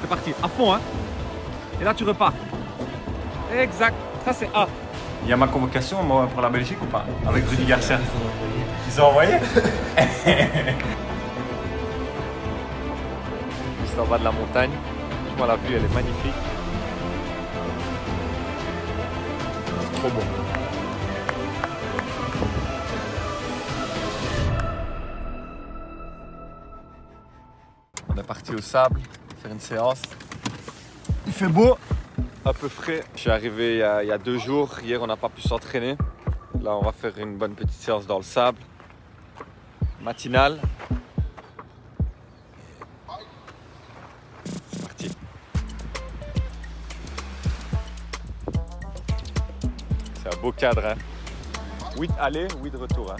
c'est parti, à fond hein. Et là tu repars. Exact, ça c'est A. Il y a ma convocation moi, pour la Belgique ou pas? Avec Rudy Garcia. Ils ont envoyé? Juste en bas de la montagne. Franchement la vue elle est magnifique. C'est trop beau. On est parti au sable faire une séance. Il fait beau, un peu frais. Je suis arrivé il y a 2 jours. Hier on n'a pas pu s'entraîner. Là on va faire une bonne petite séance dans le sable. Matinale. C'est parti. C'est un beau cadre hein. 8 aller, 8 de retour hein.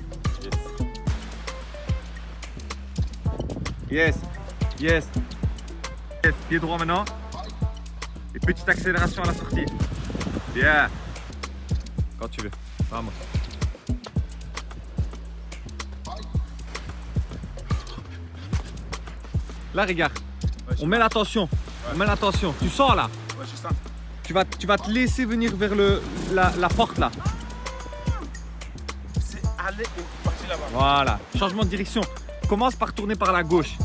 Yes. Yes. Yes. Pied droit maintenant. Et petite accélération à la sortie. Bien. Quand tu veux. Vamos. Là, regarde. Ouais, on met l'attention. Ouais. On met l'attention. Tu sens là. Ouais, je sens. Tu vas te laisser venir vers la porte là. C'est aller et partir là-bas. Voilà. Changement de direction. Commence par tourner par la gauche.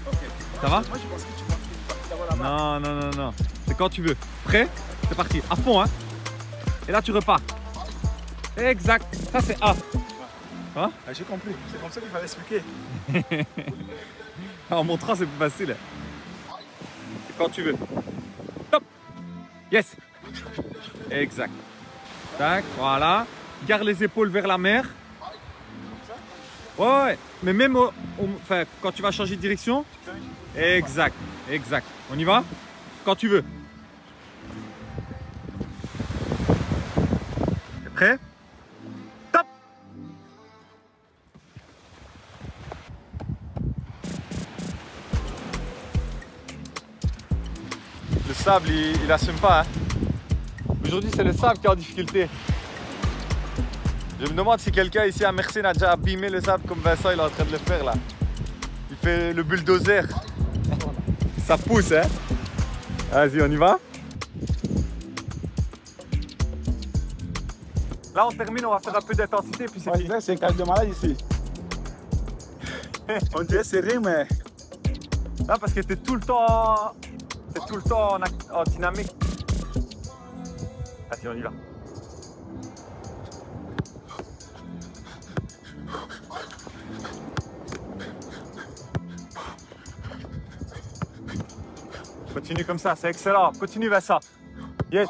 Ok. Ça va? Moi, je pense que tu vas partir là-bas. Non. C'est quand tu veux. Prêt? C'est parti. À fond, hein? Et là, tu repars. Exact. Ça, c'est A. Hein? Ah, j'ai compris. C'est comme ça qu'il fallait expliquer. En montrant, c'est plus facile. C'est quand tu veux. Top. Yes. Exact. Tac, voilà. Garde les épaules vers la mer. Ouais. Mais même enfin, quand tu vas changer de direction. Exact. On y va? Quand tu veux. T'es prêt? Top! Le sable, il assume pas. Hein. Aujourd'hui, c'est le sable qui est en difficulté. Je me demande si quelqu'un ici à Mersenne a déjà abîmé le sable comme Vincent il est en train de le faire là. Il fait le bulldozer. Ça pousse, hein? Vas-y, on y va? Là, on termine, on va faire un peu d'intensité, puis c'est fini. C'est un cas de malade ici. On dirait serré, mais... Là, parce que t'es tout le temps en dynamique. Vas-y, on y va. Continue comme ça, c'est excellent. Continue vers ça. Yes.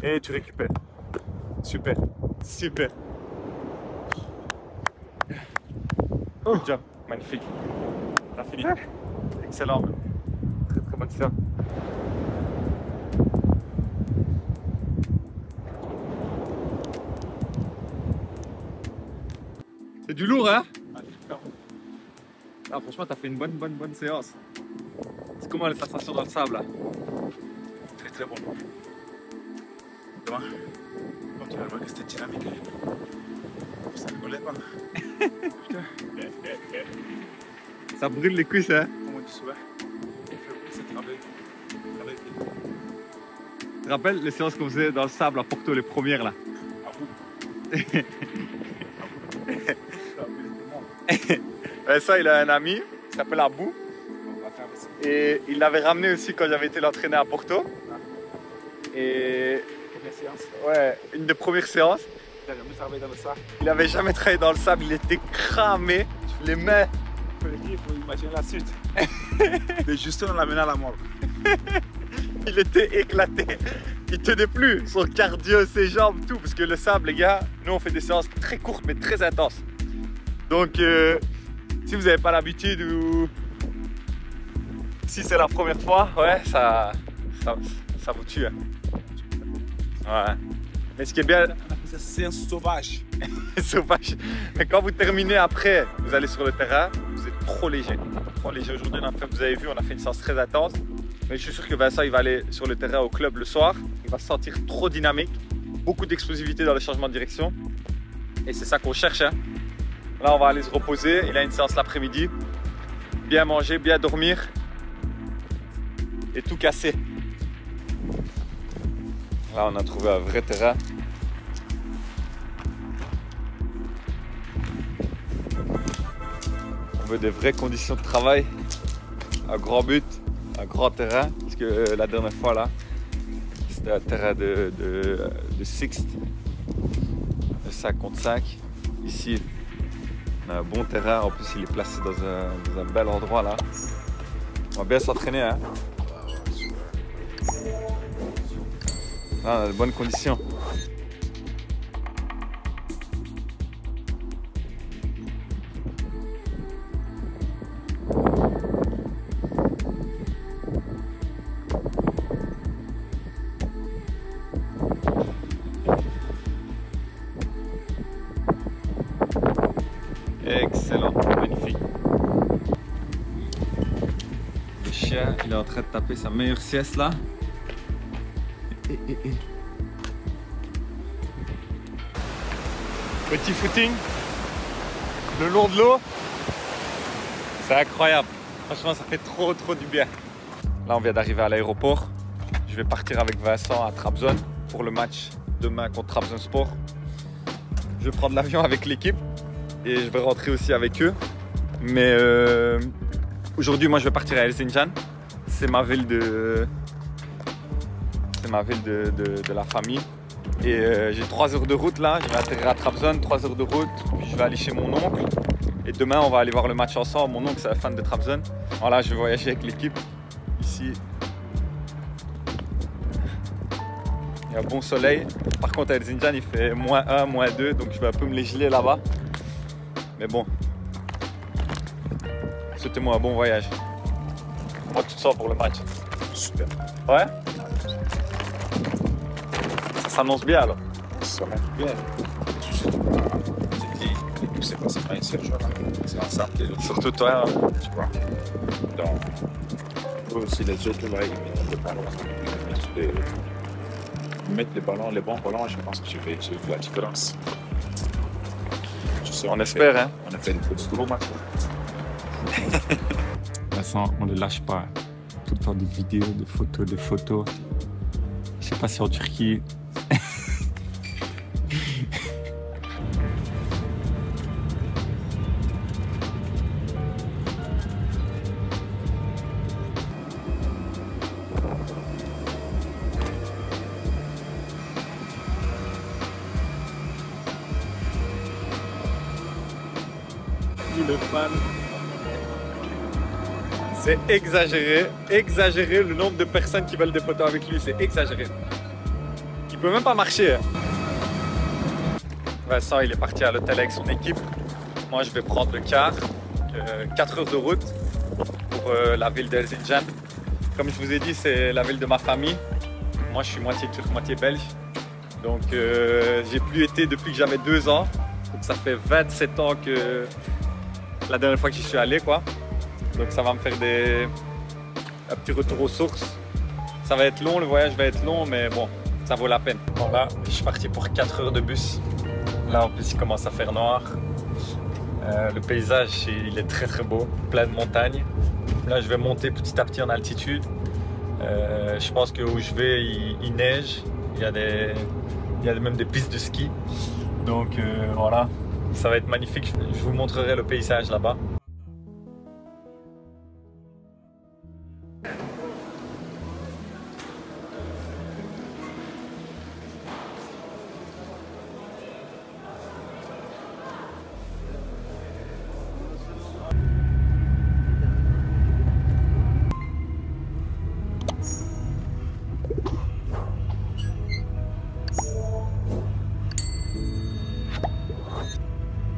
Et tu récupères. Super. Good job. Magnifique. T'as fini. Excellent. Très bonne séance. C'est du lourd, hein? Ah, franchement, t'as fait une bonne séance. C'est comment les sensations dans le sable, là? Très bon. Demain, quand tu vas voir que c'était dynamique, ça ne rigolait pas. Ça brûle les cuisses, hein? Comme on dit souvent, c'est travail. Tu te rappelles les séances qu'on faisait dans le sable à Porto, les premières, là? Ça, il a un ami qui s'appelle Abou. Et il l'avait ramené aussi quand j'avais été l'entraîner à Porto. Et ouais, une des premières séances. Il n'avait jamais travaillé dans le sable, il était cramé. Les mains. Il faut imaginer la suite. Mais juste on l'a mené à la mort. Il était éclaté. Il tenait plus. Son cardio, ses jambes, tout. Parce que le sable, les gars, nous on fait des séances très courtes mais très intenses. Donc si vous n'avez pas l'habitude ou si c'est la première fois, ouais, ça vous tue. Hein. Ouais. Mais ce qui est bien... C'est un sauvage. Sauvage. Mais quand vous terminez après, vous allez sur le terrain, vous êtes trop léger. Trop léger. Aujourd'hui, vous avez vu, on a fait une séance très intense. Mais je suis sûr que Vincent, il va aller sur le terrain au club le soir. Il va se sentir trop dynamique. beaucoup d'explosivité dans le changement de direction. Et c'est ça qu'on cherche. Hein. Là, on va aller se reposer. Il a une séance l'après-midi. Bien manger, bien dormir. Et tout casser. Là, on a trouvé un vrai terrain. On veut des vraies conditions de travail. Un grand but, un grand terrain. Parce que la dernière fois, là, c'était un terrain de sixte. De 5 contre 5. Ici, on a un bon terrain. En plus, il est placé dans un bel endroit, là. On va bien s'entraîner, hein. Là, on a de bonnes conditions. Excellent, magnifique. Le chien, il est en train de taper sa meilleure sieste là. Petit footing le long de l'eau, c'est incroyable. Franchement, ça fait trop du bien. Là, on vient d'arriver à l'aéroport. Je vais partir avec Vincent à Trabzon pour le match demain contre Trabzonspor. Je vais prendre l'avion avec l'équipe et je vais rentrer aussi avec eux. Mais aujourd'hui, moi, je vais partir à Erzincan. C'est ma ville de la famille. Et j'ai 3 heures de route là, je vais atterrir à Trabzon, 3 heures de route, puis je vais aller chez mon oncle. Et demain, on va aller voir le match ensemble. Mon oncle, c'est un fan de Trabzon. Voilà, je vais voyager avec l'équipe. Ici, il y a un bon soleil. Par contre, à Erzincan, il fait -1, -2, donc je vais un peu me les geler là-bas. Mais bon, souhaitez-moi un bon voyage. Comment tu te sens pour le match? Super. Ouais? Ça s'annonce bien alors? Ça marche bien. C'est pas un seul joueur, c'est ensemble des autres. Surtout toi, hein. Tu vois. Donc, aussi les autres, là, ils mettent le ballon. Ils mettent les bons ballons, je pense que je vais faire la différence. Tu sais, On espère, hein. On a fait des gros matchs. Vincent, on ne lâche pas. Tout le temps des vidéos, des photos. Je sais pas si en Turquie. Le fan. C'est exagéré le nombre de personnes qui veulent des photos avec lui, c'est exagéré. Il peut même pas marcher. Vincent, il est parti à l'hôtel avec son équipe. Moi, je vais prendre le car, 4 heures de route pour la ville d'Erzincan. Comme je vous ai dit, c'est la ville de ma famille. Moi, je suis moitié turc, moitié belge. Donc, j'ai plus été depuis que j'avais 2 ans. Donc, ça fait 27 ans que la dernière fois que j'y suis allé, quoi. Donc ça va me faire un petit retour aux sources. Ça va être long, le voyage va être long, mais bon, ça vaut la peine. Bon là, je suis parti pour 4 heures de bus. Là en plus il commence à faire noir. Le paysage il est très beau, plein de montagnes. Là je vais monter petit à petit en altitude. Je pense que où je vais il neige. Il y a même des pistes de ski. Donc voilà. Ça va être magnifique, je vous montrerai le paysage là-bas.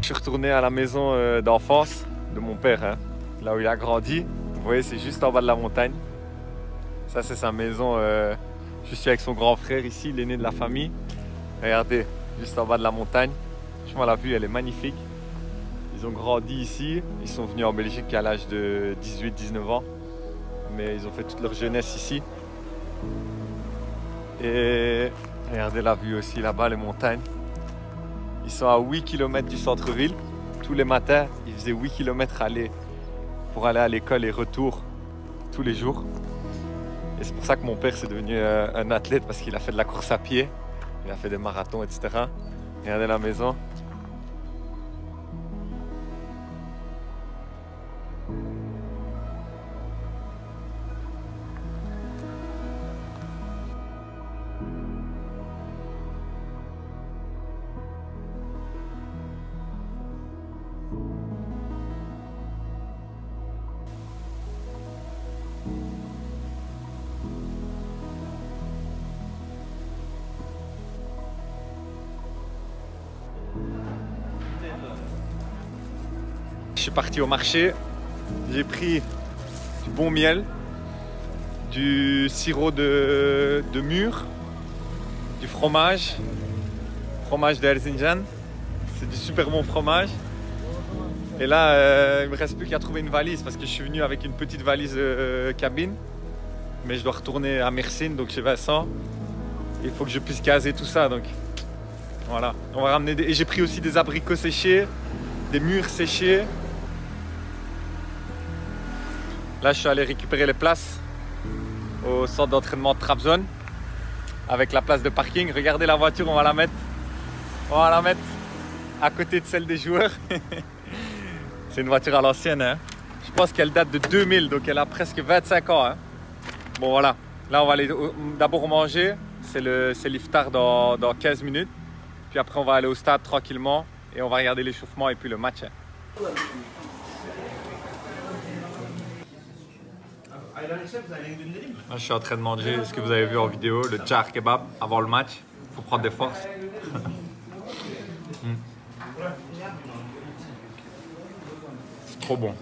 Je suis retourné à la maison d'enfance de mon père, hein, là où il a grandi. Vous voyez, c'est juste en bas de la montagne. Ça, c'est sa maison. Je suis avec son grand frère ici, l'aîné de la famille. Regardez, juste en bas de la montagne. Franchement, la vue, elle est magnifique. Ils ont grandi ici. Ils sont venus en Belgique à l'âge de 18-19 ans. Mais ils ont fait toute leur jeunesse ici. Et Regardez la vue aussi là-bas, les montagnes. Ils sont à 8 km du centre-ville. Tous les matins, ils faisaient 8 km pour aller à l'école et retour tous les jours. Et c'est pour ça que mon père c'est devenu un athlète, parce qu'il a fait de la course à pied, il a fait des marathons, etc. Regardez la maison. Je suis parti au marché, j'ai pris du bon miel, du sirop de mûre, du fromage de Erzincan. C'est du super bon fromage. Et là, il me reste plus qu'à trouver une valise, parce que je suis venu avec une petite valise cabine. Mais je dois retourner à Mersin, donc chez Vincent. Il faut que je puisse caser tout ça, donc voilà. On va ramener et j'ai pris aussi des abricots séchés, des mûres séchées. Là, je suis allé récupérer les places au centre d'entraînement de Trabzon avec la place de parking. Regardez la voiture, on va la mettre à côté de celle des joueurs. C'est une voiture à l'ancienne, hein. Je pense qu'elle date de 2000, donc elle a presque 25 ans, hein. Bon voilà, là on va aller d'abord manger, c'est l'iftar dans 15 minutes. Puis après on va aller au stade tranquillement et on va regarder l'échauffement et puis le match, hein. Là, je suis en train de manger ce que vous avez vu en vidéo, le jar kebab avant le match. Il faut prendre des forces. C'est trop bon.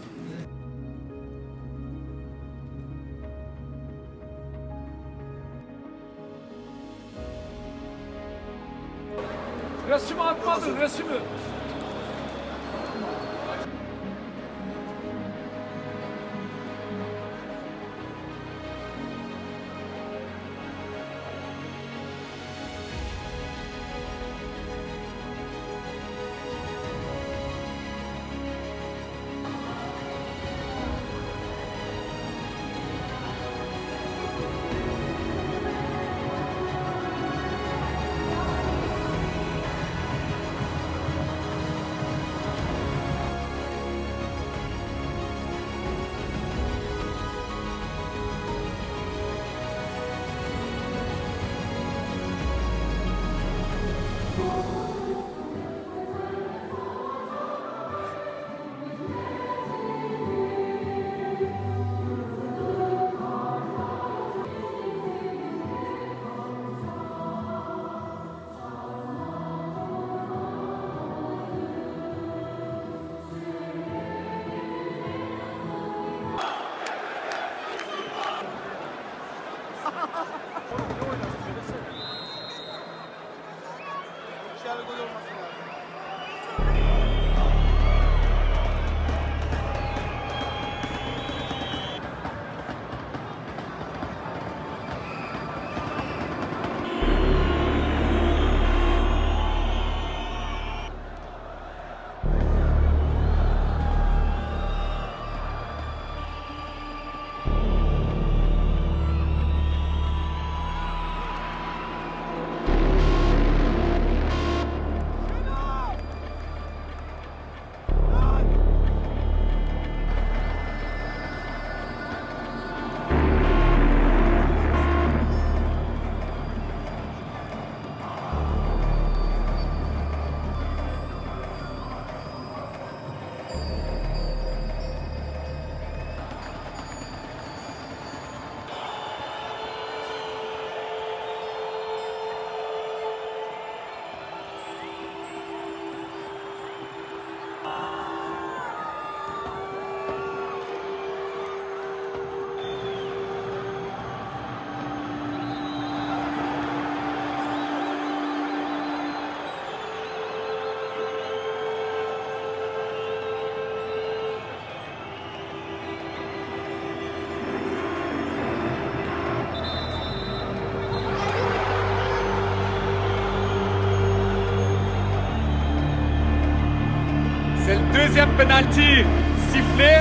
Resmi atmadın, resmi. Deuxième penalty sifflé,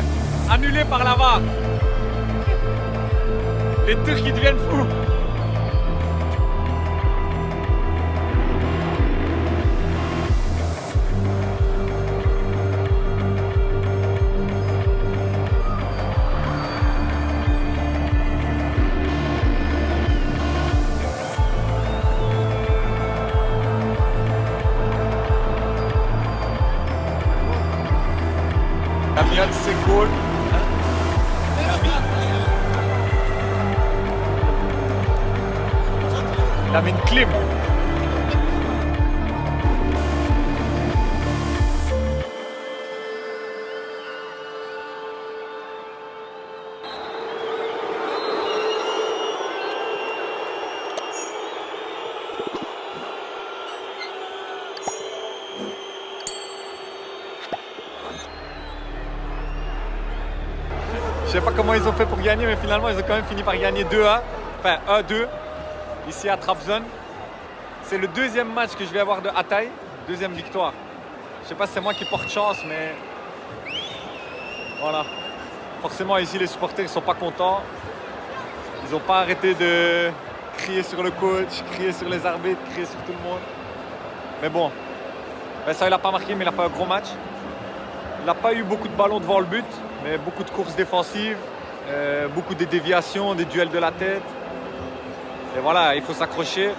annulé par la VAR. Les Turcs qui deviennent fous. Damian Segol. Lamin Klim. Je sais pas comment ils ont fait pour gagner, mais finalement ils ont quand même fini par gagner 2-1, enfin 1-2, ici à Trabzon. C'est le deuxième match que je vais avoir de Hatay, deuxième victoire. Je sais pas si c'est moi qui porte chance, mais voilà. Forcément ici les supporters ils sont pas contents. Ils n'ont pas arrêté de crier sur le coach, crier sur les arbitres, crier sur tout le monde. Mais bon, ben ça il a pas marqué, mais il a fait un gros match. Il n'a pas eu beaucoup de ballons devant le but, mais beaucoup de courses défensives, beaucoup de déviations, des duels de la tête. Et voilà, il faut s'accrocher.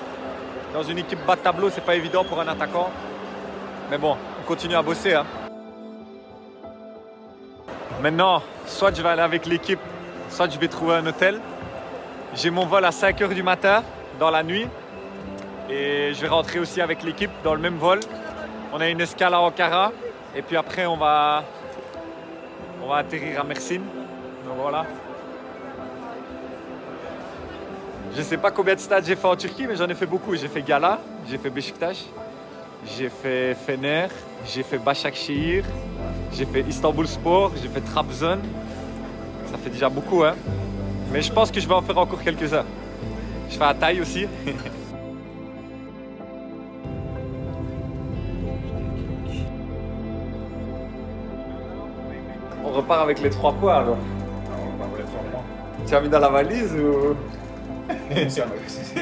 Dans une équipe bas de tableau, c'est pas évident pour un attaquant. Mais bon, on continue à bosser. Hein. Maintenant, soit je vais aller avec l'équipe, soit je vais trouver un hôtel. J'ai mon vol à 5 h du matin, dans la nuit. Et je vais rentrer aussi avec l'équipe dans le même vol. On a une escale à Ankara. Et puis après, on va atterrir à Mersin. Donc voilà. Je ne sais pas combien de stades j'ai fait en Turquie, mais j'en ai fait beaucoup. J'ai fait Gala, j'ai fait Beşiktaş, j'ai fait Fener, j'ai fait Başakşehir, j'ai fait Istanbulspor, j'ai fait Trabzon. Ça fait déjà beaucoup, hein. Mais je pense que je vais en faire encore quelques-uns. Je fais Hatay aussi. On repart avec les 3 points alors. On va les 3 points. Tu as mis dans la valise ou... C'est ma valise.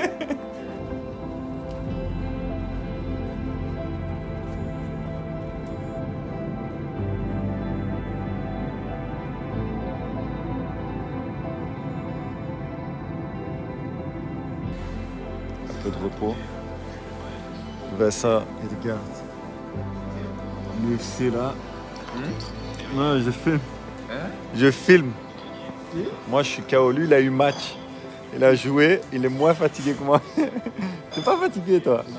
Un peu de repos. Vincent, il regarde. L'UFC là. Non, je filme. Je filme. Moi, je suis KO. Lui, il a eu match. Il a joué. Il est moins fatigué que moi. T'es pas fatigué, toi? Non,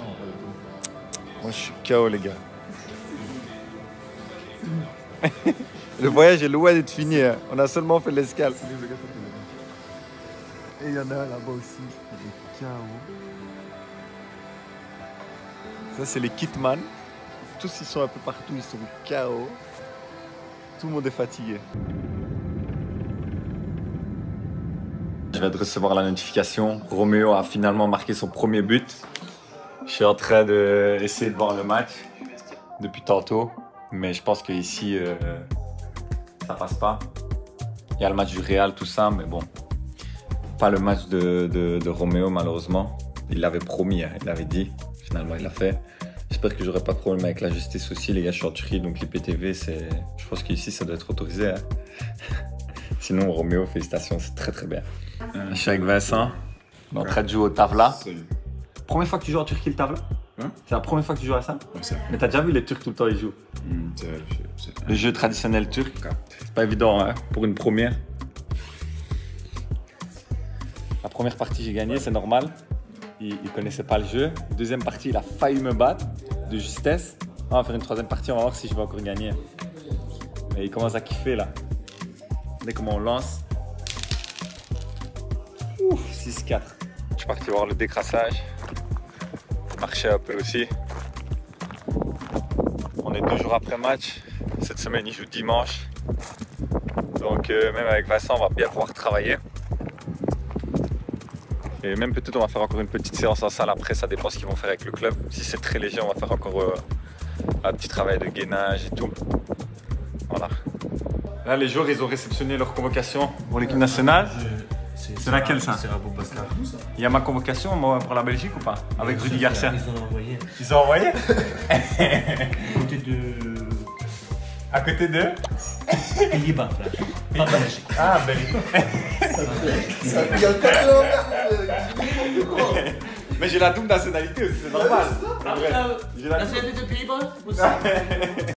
moi, je suis KO, les gars. Le voyage est loin d'être fini. Hein. On a seulement fait l'escale. Et il y en a là-bas aussi. Il est KO. Ça, c'est les Kitman. Tous, ils sont un peu partout. Ils sont KO. Tout le monde est fatigué. Je viens de recevoir la notification. Roméo a finalement marqué son premier but. Je suis en train d'essayer de voir le match depuis tantôt. Mais je pense qu'ici, ça passe pas. Il y a le match du Real, tout ça, mais bon. Pas le match de Roméo, malheureusement. Il l'avait promis, hein, il l'avait dit. Finalement, il l'a fait. J'espère que j'aurai pas de problème avec la justice aussi, les gars. Je suis en Turquie, donc l'IPTV, c'est... Je pense qu'ici, ça doit être autorisé. Hein. Sinon, Roméo, félicitations, c'est très très bien. Je suis avec Vincent. On est en train de jouer au tavla. Salut. Première fois que tu joues en Turquie, le tavla? Hein? C'est la première fois que tu joues à ça? Ouais, c'est Mais t'as déjà vu les Turcs tout le temps, ils jouent? c'est Le jeu traditionnel turc. C'est pas évident, hein, pour une première. La première partie, j'ai gagné, c'est normal. Il connaissait pas le jeu. Deuxième partie, il a failli me battre de justesse. On va faire une troisième partie, on va voir si je vais encore gagner. Mais il commence à kiffer là. Regardez comment on lance. Ouf, 6-4. Je suis parti voir le décrassage. Marcher un peu aussi. On est 2 jours après match. Cette semaine, il joue dimanche. Donc même avec Vincent, on va bien pouvoir travailler. Et même peut-être on va faire encore une petite séance en salle après, ça dépend ce qu'ils vont faire avec le club. Si c'est très léger, on va faire encore Un petit travail de gainage et tout. Voilà. Là, les joueurs, ils ont réceptionné leur convocation pour l'équipe nationale. C'est laquelle ça? C'est Aboubacar. Il y a ma convocation moi, pour la Belgique ou pas? Avec Rudy Garcia. Ils ont envoyé. Ils ont envoyé? Côté de. À côté de? Pays-Bas, Flash. Pas Belgique. Ah, Belgique. Mais j'ai la double nationalité aussi, c'est normal. Nationalité de Pays-Bas?